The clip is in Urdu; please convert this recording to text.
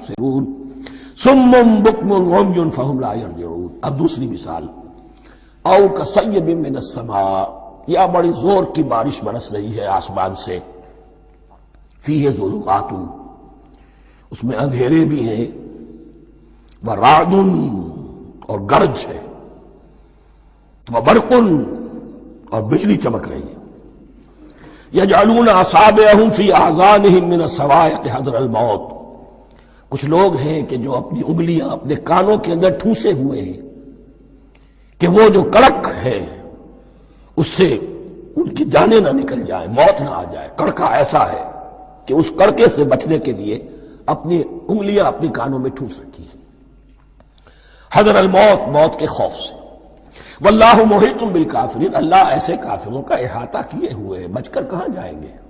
يبصرون صم بكم عمي فهم لا يرجعون۔ اب دوسری مثال، او كصيب من السماء، یا بڑی زور کی بارش برس رہی ہے آسمان سے، فیہ ظلمات، اس میں اندھیرے بھی ہیں، ورعد، اور گرج ہے، وبرق، اور بجلی چمک رہی ہے، یجعلون اصابعهم فی اذانهم من الصواعق حذر الموت، کچھ لوگ ہیں کہ جو اپنی انگلیاں اپنے کانوں کے اندر ٹھوسے ہوئے ہیں کہ وہ جو کڑک ہے اس سے ان کی جانیں نہ نکل جائیں، موت نہ آ جائے۔ کڑکا ایسا ہے کہ اس کڑکے سے بچنے کے لیے اپنی انگلیاں اپنی کانوں میں ٹھوس رکھی ہیں، حذر الموت، موت کے خوف سے۔ واللہ محیط بالکافرین، اللہ ایسے کافروں کا احاطہ کیے ہوئے ہیں، بچ کر کہاں جائیں گے۔